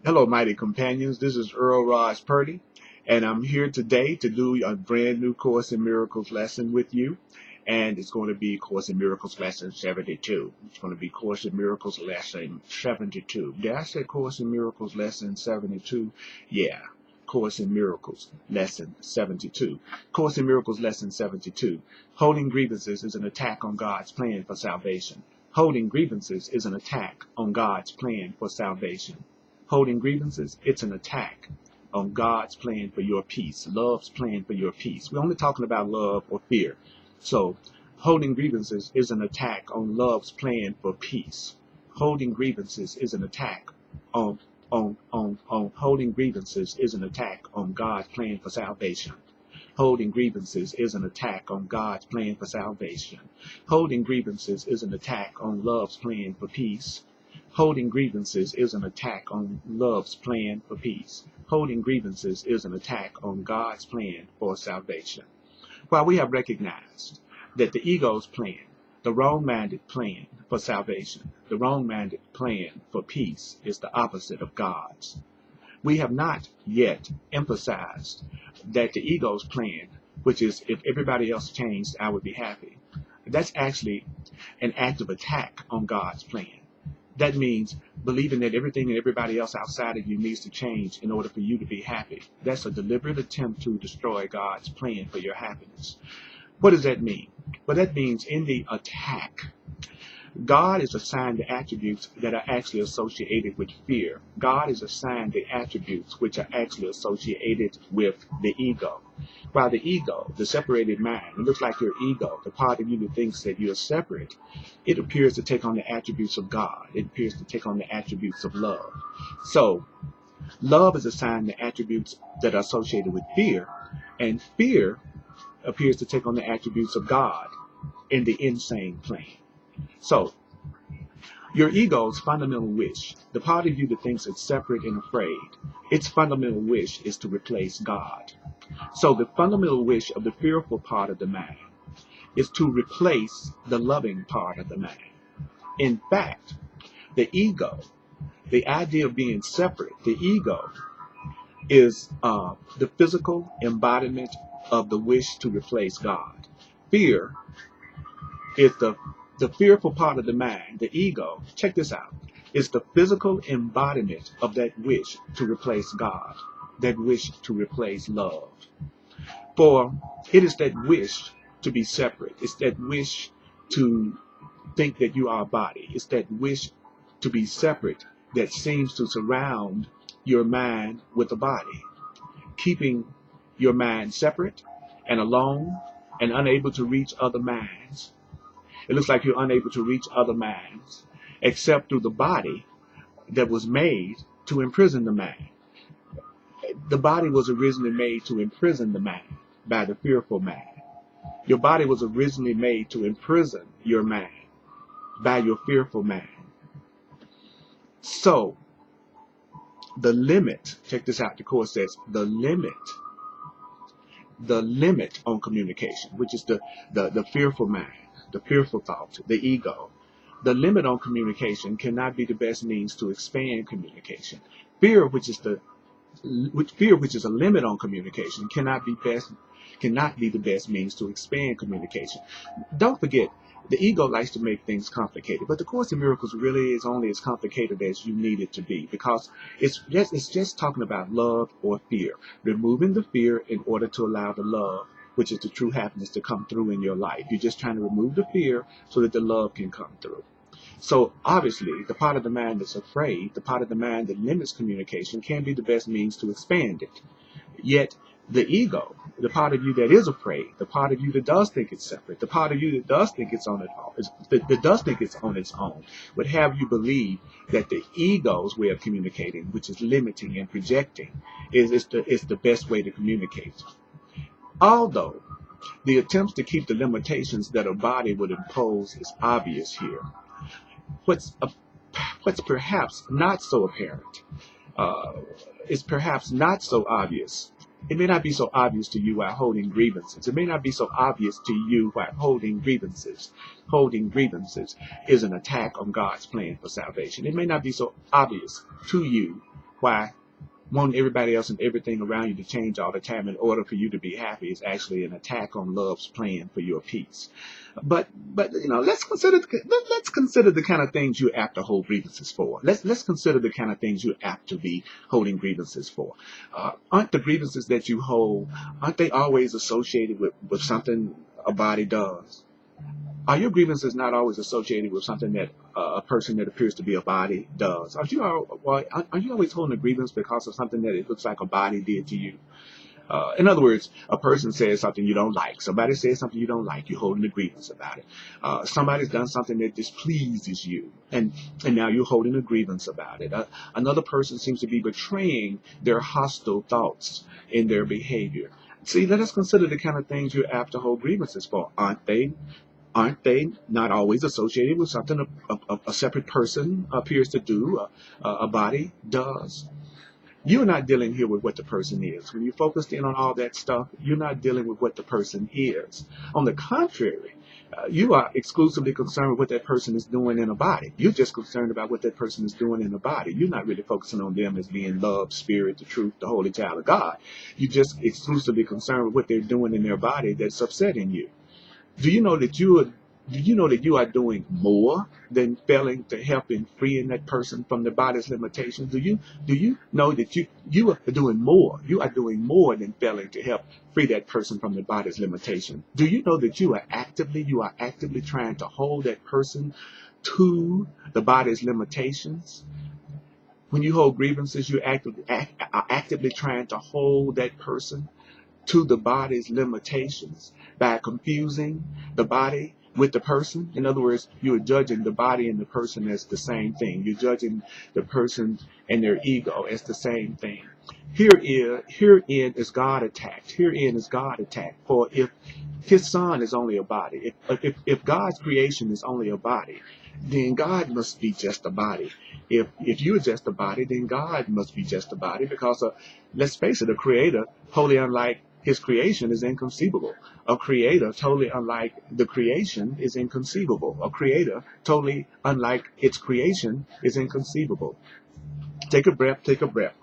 Hello, mighty companions. This is Earl Purdy, and I'm here today to do a brand new Course in Miracles lesson with you. And it's going to be Course in Miracles lesson 72. It's going to be Course in Miracles lesson 72. Did I say Course in Miracles lesson 72? Yeah. Course in Miracles lesson 72. Course in Miracles lesson 72. Holding grievances is an attack on God's plan for salvation. Holding grievances is an attack on God's plan for salvation. Holding grievances, it's an attack on God's plan for your peace, love's plan for your peace. We're only talking about love or fear. So, holding grievances is an attack on love's plan for peace. Holding grievances is an attack on holding grievances is an attack on God's plan for salvation. Holding grievances is an attack on God's plan for salvation. Holding grievances is an attack on love's plan for peace. Holding grievances is an attack on love's plan for peace. Holding grievances is an attack on God's plan for salvation. While we have recognized that the ego's plan, the wrong-minded plan for salvation, the wrong-minded plan for peace is the opposite of God's, we have not yet emphasized that the ego's plan, which is if everybody else changed, I would be happy, that's actually an active attack on God's plan. That means believing that everything and everybody else outside of you needs to change in order for you to be happy. That's a deliberate attempt to destroy God's plan for your happiness. What does that mean? Well, that means in the attack, God is assigned the attributes that are actually associated with fear. God is assigned the attributes which are actually associated with the ego. While the ego, the separated mind, it looks like your ego, the part of you that thinks that you're separate, it appears to take on the attributes of God. It appears to take on the attributes of love. So, love is assigned the attributes that are associated with fear, and fear appears to take on the attributes of God in the insane plane. So, your ego's fundamental wish, the part of you that thinks it's separate and afraid, its fundamental wish is to replace God. So the fundamental wish of the fearful part of the mind is to replace the loving part of the mind. In fact, the ego, the idea of being separate, the ego is the physical embodiment of the wish to replace God. Fear is the fearful part of the mind, the ego, check this out, is the physical embodiment of that wish to replace God, that wish to replace love. For it is that wish to be separate. It's that wish to think that you are a body. It's that wish to be separate that seems to surround your mind with a body, keeping your mind separate and alone and unable to reach other minds. It looks like you're unable to reach other minds except through the body that was made to imprison the mind. The body was originally made to imprison the mind by the fearful mind. Your body was originally made to imprison your mind by your fearful mind. So, the limit, check this out, the Course says, the limit on communication, which is the fearful mind, the fearful thought, the ego. The limit on communication cannot be the best means to expand communication. Fear, which is a limit on communication, cannot be the best means to expand communication. Don't forget, the ego likes to make things complicated, but the Course in Miracles really is only as complicated as you need it to be, because it's just talking about love or fear, removing the fear in order to allow the love, which is the true happiness, to come through in your life. You're just trying to remove the fear so that the love can come through. So obviously, the part of the mind that's afraid, the part of the mind that limits communication, can be the best means to expand it. Yet the ego, the part of you that is afraid, the part of you that does think it's separate, the part of you that does think it's on its own, would have you believe that the ego's way of communicating, which is limiting and projecting, is the best way to communicate. Although the attempts to keep the limitations that a body would impose is obvious here, what's perhaps not so apparent is perhaps not so obvious. It may not be so obvious to you while holding grievances. It may not be so obvious to you while holding grievances. Holding grievances is an attack on God's plan for salvation. It may not be so obvious to you why wanting everybody else and everything around you to change all the time in order for you to be happy is actually an attack on love's plan for your peace. But let's consider the kind of things you're apt to hold grievances for. Let's consider the kind of things you're apt to be holding grievances for. Aren't the grievances that you hold, aren't they always associated with something a body does? Are your grievances not always associated with something that a person that appears to be a body does? Are you always holding a grievance because of something that it looks like a body did to you? In other words, a person says something you don't like. Somebody says something you don't like. You're holding a grievance about it. Somebody's done something that displeases you, and now you're holding a grievance about it. Another person seems to be betraying their hostile thoughts in their behavior. See, let us consider the kind of things you're apt to hold grievances for. Aren't they? Aren't they not always associated with something a separate person appears to do, a body does? You're not dealing here with what the person is. When you're focused in on all that stuff, you're not dealing with what the person is. On the contrary, you are exclusively concerned with what that person is doing in a body. You're just concerned about what that person is doing in a body. You're not really focusing on them as being love, spirit, the truth, the holy child of God. You're just exclusively concerned with what they're doing in their body that's upsetting you. Do you know that you are doing more than failing to help in freeing that person from the body's limitations? Do you know that you are doing more? You are doing more than failing to help free that person from the body's limitation. Do you know that you are actively trying to hold that person to the body's limitations? When you hold grievances, you are actively trying to hold that person to the body's limitations by confusing the body with the person. In other words, you are judging the body and the person as the same thing. You're judging the person and their ego as the same thing. Herein is God attacked. Herein is God attacked. For if his son is only a body, if God's creation is only a body, then God must be just a body. If you're just a body, then God must be just a body, because let's face it, a creator wholly unlike his creation is inconceivable. A creator totally unlike the creation is inconceivable. A creator totally unlike its creation is inconceivable. Take a breath, take a breath.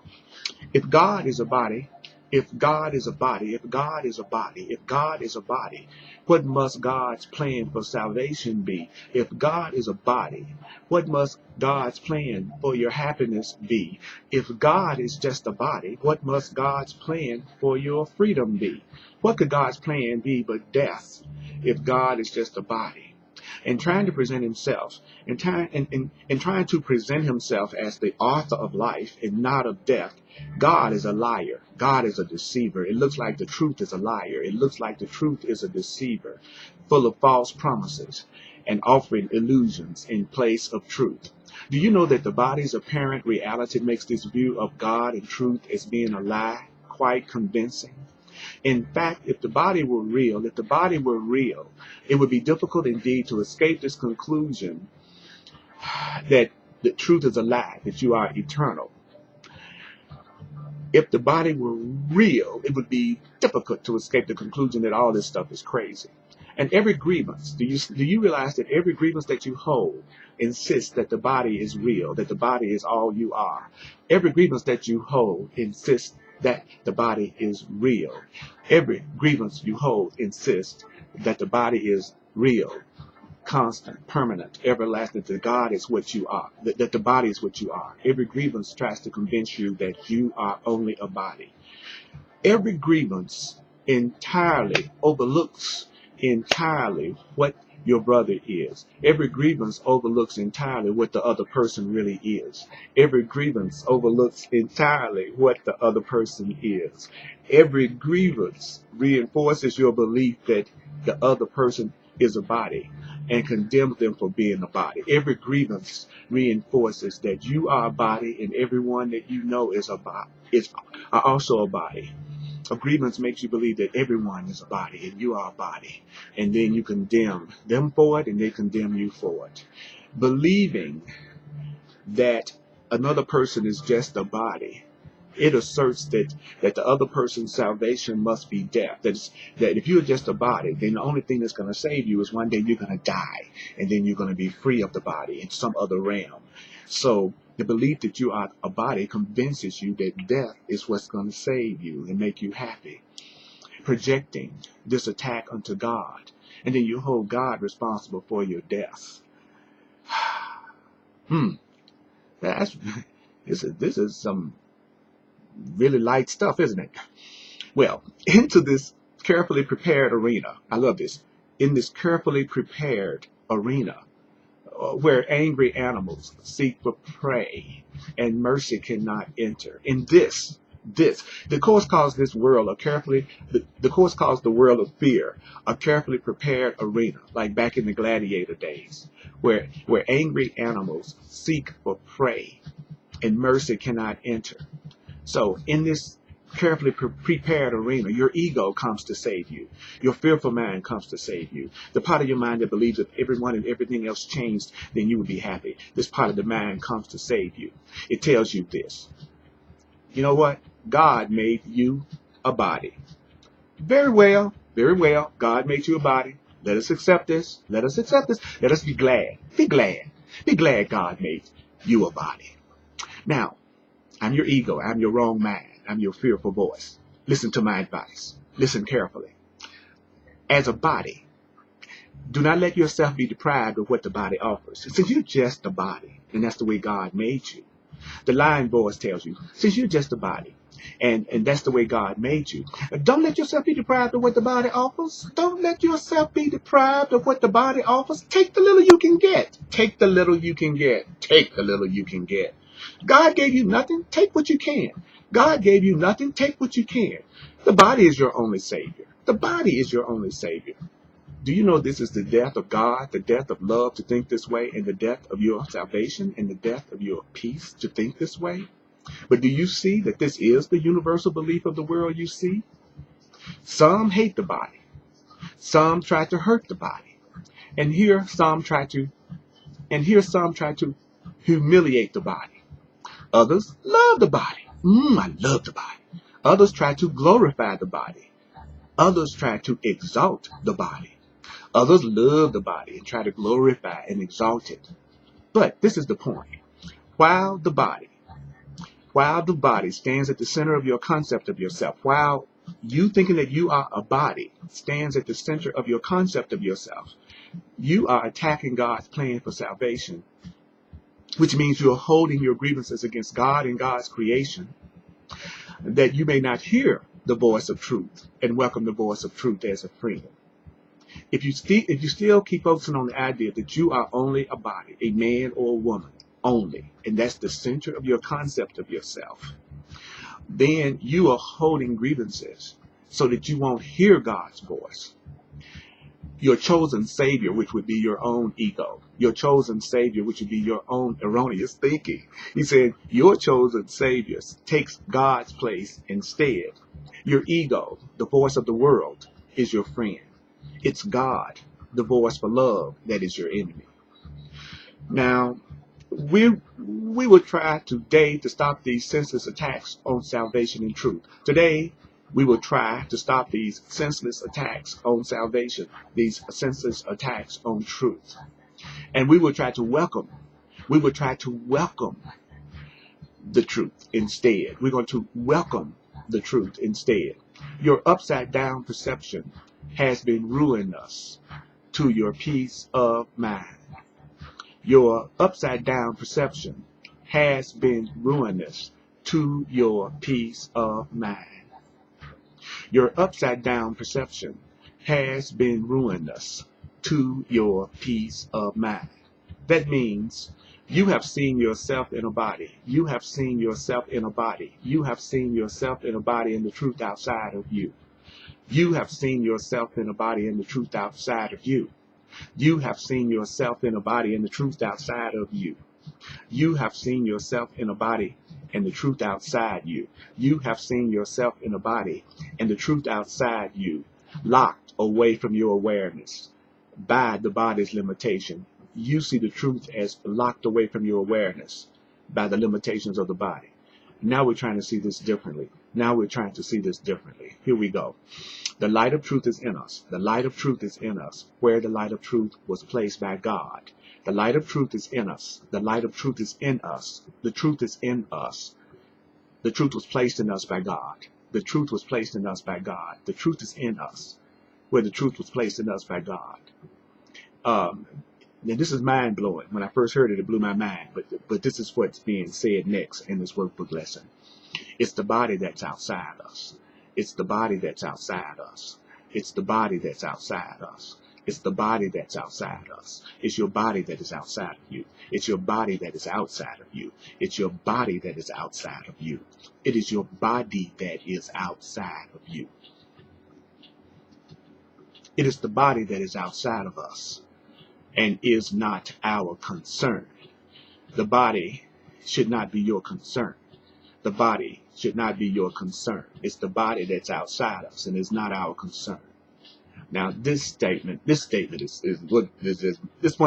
If God is a body, if God is a body, if God is a body, if God is a body, what must God's plan for salvation be? If God is a body, what must God's plan for your happiness be? If God is just a body, what must God's plan for your freedom be? What could God's plan be but death if God is just a body? And trying to present himself, and trying to present himself as the author of life and not of death, God is a liar. God is a deceiver. It looks like the truth is a liar. It looks like the truth is a deceiver, full of false promises and offering illusions in place of truth. Do you know that the body's apparent reality makes this view of God and truth as being a lie quite convincing? In fact, if the body were real, it would be difficult indeed to escape this conclusion that the truth is a lie, that you are eternal. If the body were real, it would be difficult to escape the conclusion that all this stuff is crazy. And every grievance, do you realize that every grievance that you hold insists that the body is real, that the body is all you are? Every grievance that you hold insists that the body is real. Every grievance you hold insists that the body is real, constant, permanent, everlasting, that God is what you are, that the body is what you are. Every grievance tries to convince you that you are only a body. Every grievance entirely overlooks what your brother is. Every grievance overlooks entirely what the other person really is. Every grievance overlooks entirely what the other person is. Every grievance reinforces your belief that the other person is a body and condemns them for being a body. Every grievance reinforces that you are a body and everyone that you know is are also a body. A grievance makes you believe that everyone is a body and you are a body. And then you condemn them for it and they condemn you for it. Believing that another person is just a body, it asserts that the other person's salvation must be death. That if you're just a body, then the only thing that's going to save you is one day you're going to die. And then you're going to be free of the body in some other realm. So The belief that you are a body convinces you that death is what's going to save you and make you happy. Projecting this attack onto God, and then you hold God responsible for your death. That's this is some really light stuff, isn't it? Well, into this carefully prepared arena, I love this, in this carefully prepared arena, where angry animals seek for prey and mercy cannot enter. In this, the course calls this world the course calls the world of fear a carefully prepared arena, like back in the gladiator days, where angry animals seek for prey and mercy cannot enter. So in this carefully prepared arena, your ego comes to save you. Your fearful mind comes to save you. The part of your mind that believes if everyone and everything else changed, then you would be happy. This part of the mind comes to save you. It tells you this. You know what? God made you a body. Very well, very well. God made you a body. Let us accept this. Let us accept this. Let us be glad. Be glad. Be glad God made you a body. Now, I'm your ego. I'm your wrong mind. I'm your fearful voice. Listen to my advice. Listen carefully. As a body, do not let yourself be deprived of what the body offers. Since you're just a body, and that's the way God made you. The lying voice tells you, since you're just a body, and that's the way God made you, don't let yourself be deprived of what the body offers. Don't let yourself be deprived of what the body offers. Take the little you can get. Take the little you can get. Take the little you can get. God gave you nothing. Take what you can. God gave you nothing. Take what you can. The body is your only savior. The body is your only savior. Do you know this is the death of God, the death of love to think this way, and the death of your salvation, and the death of your peace to think this way? But do you see that this is the universal belief of the world you see? Some hate the body. Some try to hurt the body. And here some try to humiliate the body. Others love the body. I love the body. Others try to glorify the body. Others try to exalt the body. Others love the body and try to glorify and exalt it. But this is the point. While the body stands at the center of your concept of yourself, while you thinking that you are a body stands at the center of your concept of yourself, you are attacking God's plan for salvation, which means you're holding your grievances against God and God's creation, that you may not hear the voice of truth and welcome the voice of truth as a friend. If you still keep focusing on the idea that you are only a body, a man or a woman only, and that's the center of your concept of yourself, then you are holding grievances so that you won't hear God's voice. Your chosen savior, which would be your own ego, your chosen savior, which would be your own erroneous thinking. He said, your chosen savior takes God's place instead. Your ego, the voice of the world, is your friend. It's God, the voice for love, that is your enemy. Now, we will try today to stop these senseless attacks on salvation and truth. Today, we will try to stop these senseless attacks on salvation, these senseless attacks on truth. And we will try to welcome the truth instead. We're going to welcome the truth instead. Your upside down perception has been ruinous to your peace of mind. Your upside down perception has been ruinous to your peace of mind. Your upside down perception has been ruinous to your peace of mind. That means you have seen yourself in a body. You have seen yourself in a body. You have seen yourself in a body and the truth outside of you. You have seen yourself in a body and the truth outside of you. You have seen yourself in a body and the truth outside of you. You have seen yourself in a body and the truth outside you. You have seen yourself in a body and the truth outside you, locked away from your awareness by the body's limitation. You see the truth as locked away from your awareness by the limitations of the body. Now we're trying to see this differently. Here we go. The light of truth is in us. The light of truth is in us, where the light of truth was placed by God. The light of truth is in us. The light of truth is in us. The truth is in us. The truth was placed in us by God. The truth was placed in us by God. The truth is in us, where the truth was placed in us by God. Now this is mind blowing. When I first heard it, it blew my mind. But this is what's being said next in this workbook lesson. It's the body that's outside us. It's the body that's outside us. It's the body that's outside us. It's the body that's outside us. It's your body that is outside of you. It's your body that is outside of you. It's your body that is outside of you. It is your body that is outside of you. It is the body that is outside of us and is not our concern. The body should not be your concern. The body should not be your concern. It's the body that's outside us and is not our concern. Now, this statement is one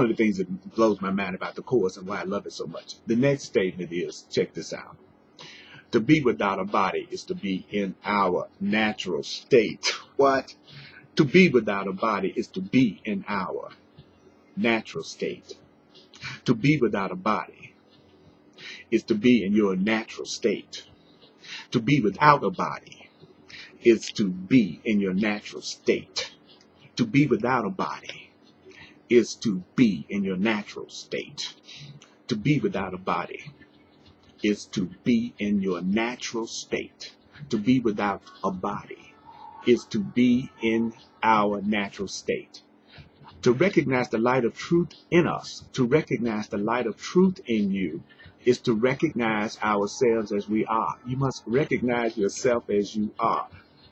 of the things that blows my mind about the Course and why I love it so much. The next statement is, check this out. To be without a body is to be in our natural state. What? To be without a body is to be in our natural state. To be without a body is to be in your natural state. To be without a body is to be in your natural state. To be without a body is to be in your natural state. To be without a body is to be in your natural state. To be without a body is to be in our natural state. To recognize the light of truth in us, to recognize the light of truth in you, is to recognize ourselves as we are. You must recognize yourself as you are.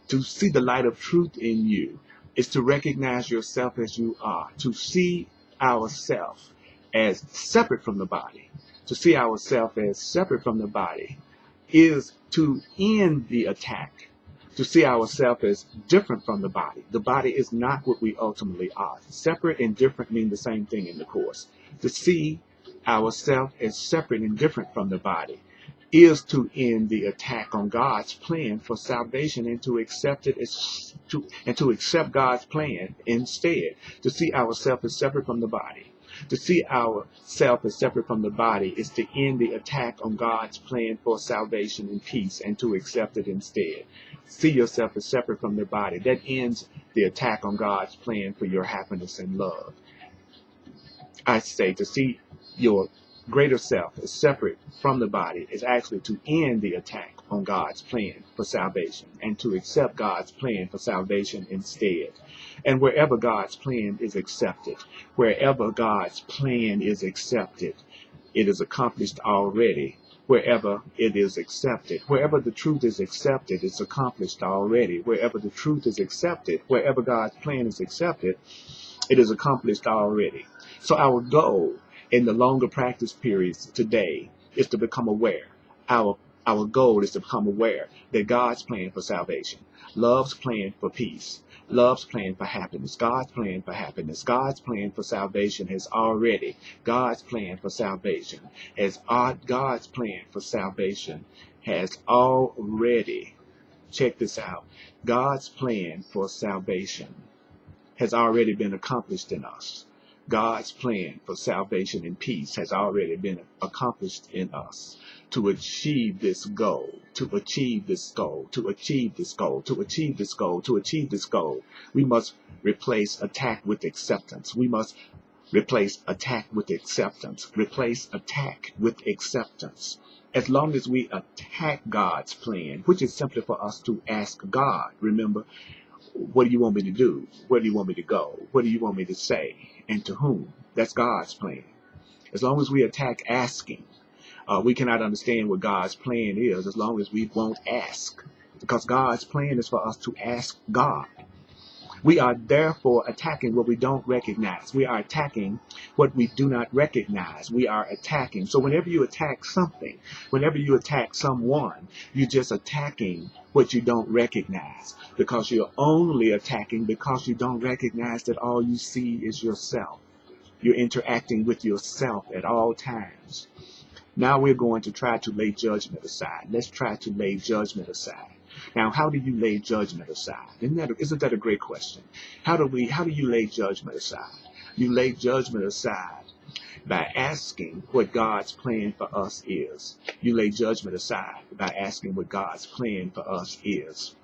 To see the light of truth in you is to recognize yourself as you are. To see ourselves as separate from the body. To see ourselves as separate from the body is to end the attack. To see ourselves as different from the body. The body is not what we ultimately are. Separate and different mean the same thing in the Course. To see ourselves as separate and different from the body is to end the attack on God's plan for salvation and to accept it to accept God's plan instead. To see ourselves as separate from the body. To see ourselves as separate from the body is to end the attack on God's plan for salvation and peace and to accept it instead. See yourself as separate from the body. That ends the attack on God's plan for your happiness and love. I say to see your greater self as separate from the body is actually to end the attack on God's plan for salvation and to accept God's plan for salvation instead. And wherever God's plan is accepted, wherever God's plan is accepted, it is accomplished already. Wherever it is accepted, wherever the truth is accepted, it's accomplished already. Wherever the truth is accepted, wherever God's plan is accepted, it is accomplished already. So our goal in the longer practice periods today is to become aware. Our goal is to become aware that God's plan for salvation, love's plan for peace, love's plan for happiness, God's plan for happiness, God's plan for salvation has already, God's plan for salvation God's plan for salvation has already, check this out, God's plan for salvation has already been accomplished in us. God's plan for salvation and peace has already been accomplished in us. To achieve this goal, to achieve this goal, to achieve this goal, to achieve this goal, to achieve this goal, we must replace attack with acceptance. We must replace attack with acceptance. Replace attack with acceptance. As long as we attack God's plan, which is simply for us to ask God, remember, what do you want me to do? Where do you want me to go? What do you want me to say? And to whom? That's God's plan. As long as we attack asking, we cannot understand what God's plan is as long as we won't ask. Because God's plan is for us to ask God. We are therefore attacking what we don't recognize. We are attacking what we do not recognize. We are attacking. So whenever you attack something, whenever you attack someone, you're just attacking what you don't recognize. Because you're only attacking because you don't recognize that all you see is yourself. You're interacting with yourself at all times. Now we're going to try to lay judgment aside. Let's try to lay judgment aside. Now, how do you lay judgment aside? Isn't that a great question? How do you lay judgment aside? You lay judgment aside by asking what God's plan for us is. You lay judgment aside by asking what God's plan for us is.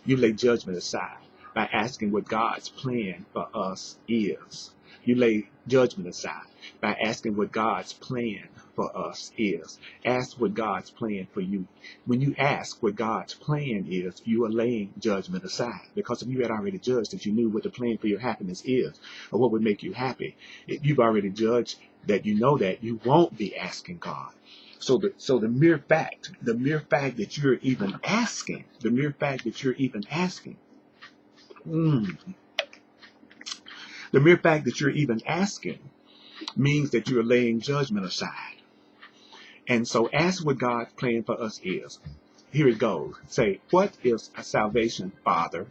You lay judgment aside by asking what God's plan for us is. You lay judgment aside by asking what God's plan for us is. Ask what God's plan for you. When you ask what God's plan is, you are laying judgment aside. Because if you had already judged that you knew what the plan for your happiness is, or what would make you happy, if you've already judged that you know that, you won't be asking God. So the mere fact that you're even asking, the mere fact that you're even asking, the mere fact that you're even asking means that you're laying judgment aside. And so ask what God's plan for us is. Here it goes. Say, what is a salvation, Father?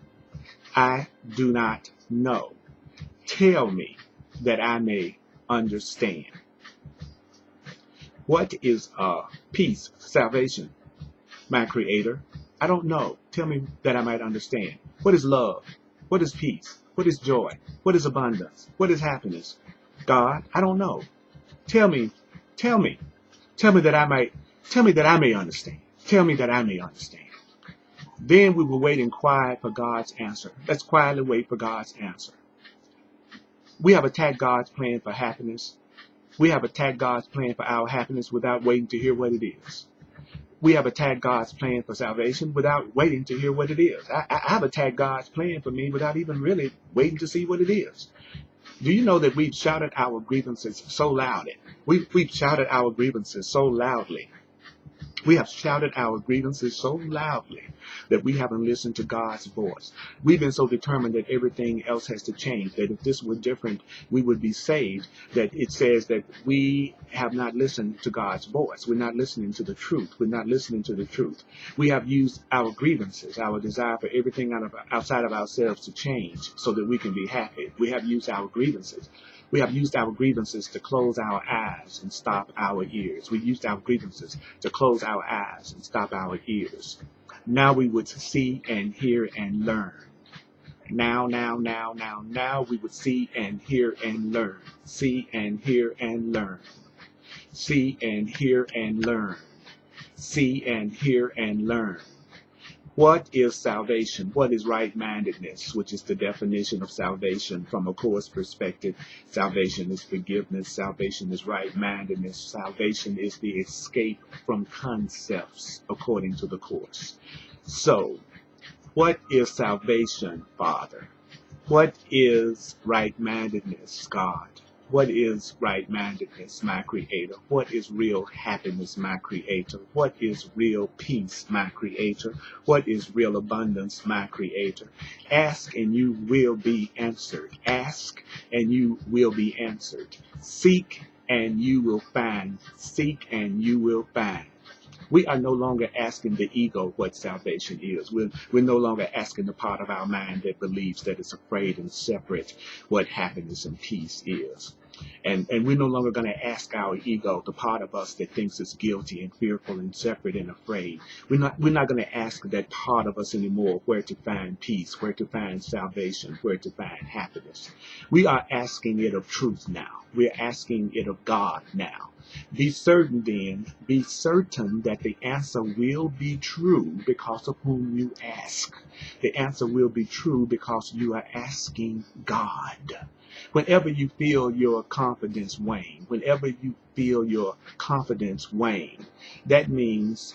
I do not know. Tell me that I may understand. What is peace, salvation, my Creator? I don't know. Tell me that I might understand. What is love? What is peace? What is joy? What is abundance? What is happiness? God, I don't know. Tell me that I may understand. Tell me that I may understand. Then we will wait and quiet for God's answer. Let's quietly wait for God's answer. We have attacked God's plan for happiness. We have attacked God's plan for our happiness without waiting to hear what it is. We have attacked God's plan for salvation without waiting to hear what it is. I've attacked God's plan for me without even really waiting to see what it is. Do you know that we've shouted our grievances so loudly? We've shouted our grievances so loudly. We have shouted our grievances so loudly that we haven't listened to God's voice. We've been so determined that everything else has to change, that if this were different, we would be saved, that it says that we have not listened to God's voice. We're not listening to the truth. We're not listening to the truth. We have used our grievances, our desire for everything outside of ourselves to change so that we can be happy. We have used our grievances. We have used our grievances to close our eyes and stop our ears. We used our grievances to close our eyes and stop our ears. Now we would see and hear and learn. Now we would see and hear and learn. See and hear and learn. See and hear and learn. See and hear and learn. What is salvation? What is right-mindedness, which is the definition of salvation from a Course perspective? Salvation is forgiveness. Salvation is right-mindedness. Salvation is the escape from concepts, according to the Course. So, what is salvation, Father? What is right-mindedness, God? What is right-mindedness, my Creator? What is real happiness, my Creator? What is real peace, my Creator? What is real abundance, my Creator? Ask and you will be answered. Ask and you will be answered. Seek and you will find. Seek and you will find. We are no longer asking the ego what salvation is. We're no longer asking the part of our mind that believes that it's afraid and separate what happiness and peace is. And we're no longer going to ask our ego, the part of us that thinks it's guilty and fearful and separate and afraid. We're not going to ask that part of us anymore where to find peace, where to find salvation, where to find happiness. We are asking it of truth now. We're asking it of God now. Be certain that the answer will be true because of whom you ask. The answer will be true because you are asking God. Whenever you feel your confidence wane, that means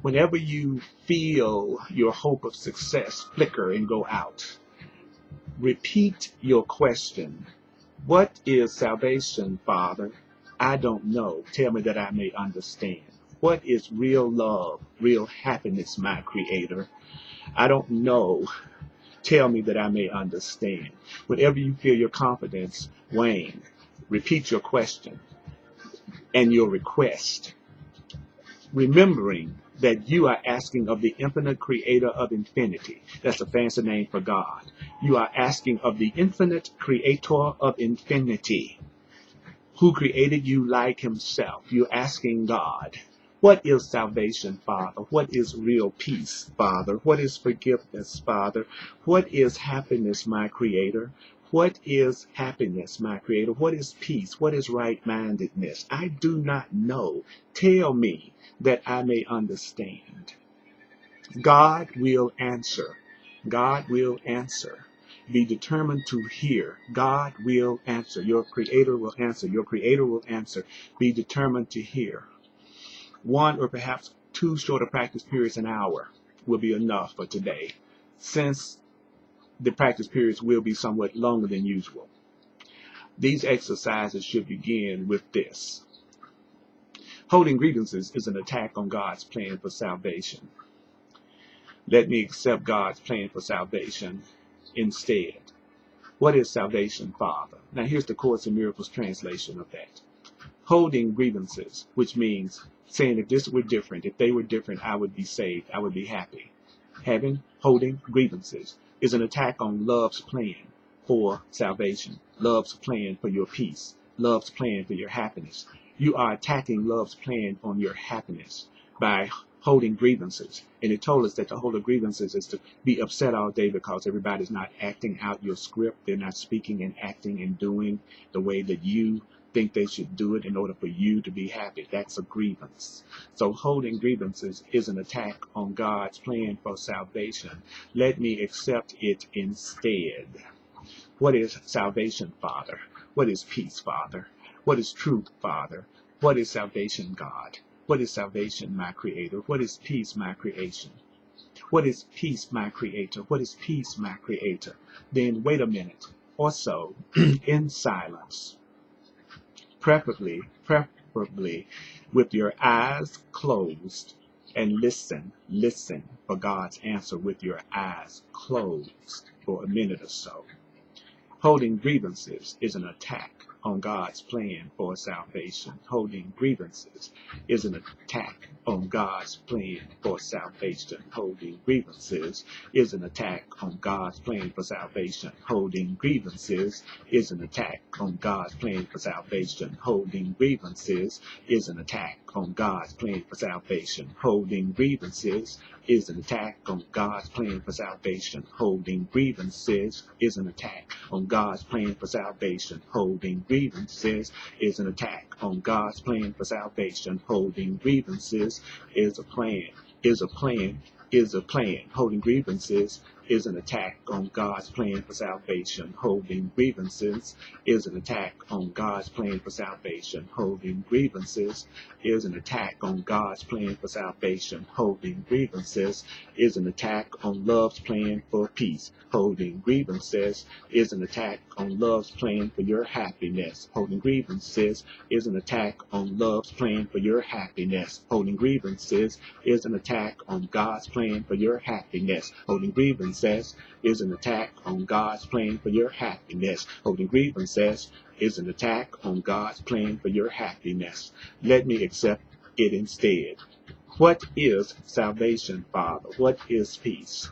whenever you feel your hope of success flicker and go out, repeat your question. What is salvation, Father? I don't know. Tell me that I may understand. What is real love, real happiness, my Creator? I don't know. Tell me that I may understand. Whenever you feel your confidence wane, repeat your question and your request, remembering that you are asking of the infinite Creator of infinity. That's a fancy name for God. You are asking of the infinite Creator of infinity, who created you like Himself. You're asking God, what is salvation, Father? What is real peace, Father? What is forgiveness, Father? What is happiness, my Creator? What is happiness, my Creator? What is peace? What is right-mindedness? I do not know. Tell me that I may understand. God will answer. God will answer. Be determined to hear. God will answer. Your Creator will answer. Your Creator will answer. Be determined to hear. One or perhaps two shorter practice periods an hour will be enough for today, since the practice periods will be somewhat longer than usual. These exercises should begin with this. Holding grievances is an attack on God's plan for salvation. Let me accept God's plan for salvation instead. What is salvation, Father? Now here's the Course in Miracles translation of that. Holding grievances, which means saying if this were different, if they were different, I would be saved, I would be happy. Holding grievances is an attack on love's plan for salvation, love's plan for your peace, love's plan for your happiness. You are attacking love's plan on your happiness by holding grievances. And it told us that the holding grievances is to be upset all day because everybody's not acting out your script. They're not speaking and acting and doing the way that you think they should do it in order for you to be happy. That's a grievance. So holding grievances is an attack on God's plan for salvation. Let me accept it instead. What is salvation, Father? What is peace, Father? What is truth, Father? What is salvation, God? What is salvation, my Creator? What is peace, my creation? What is peace, my Creator? What is peace, my Creator? Then wait a minute or so in silence. Preferably with your eyes closed, and listen for God's answer with your eyes closed for a minute or so. Holding grievances is an attack on God's plan for salvation. Holding grievances is an attack on God's plan for salvation. Holding grievances is an attack on God's plan for salvation. Holding grievances is an attack on God's plan for salvation. Holding grievances is an attack on God's plan for salvation. Holding grievances is an attack on God's plan for salvation. Holding grievances is an attack on God's plan for salvation. Holding grievances is an attack on God's plan for salvation. Holding grievances is a plan. Holding grievances is an attack on God's plan for salvation. Holding grievances is an attack on God's plan for salvation. Holding grievances is an attack on God's plan for salvation. Holding grievances is an attack on love's plan for peace. Holding grievances is an attack on love's plan for your happiness. Holding grievances is an attack on love's plan for your happiness. Holding grievances is an attack on God's plan for your happiness. Holding grievances is an attack on God's plan for your happiness. Holding grievances is an attack on God's plan for your happiness. Let me accept it instead. What is salvation, Father? What is peace?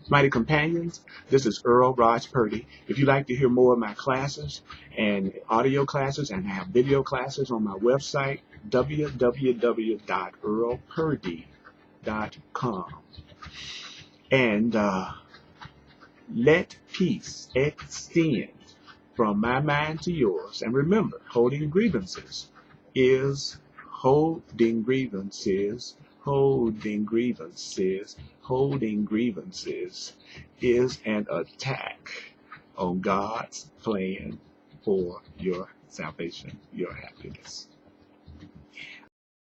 Mighty companions, this is Earl Purdy. If you'd like to hear more of my classes and audio classes, and I have video classes on my website, www.earlpurdy.com. And let peace extend from my mind to yours. And remember, holding grievances is holding grievances is an attack on God's plan for your salvation, your happiness.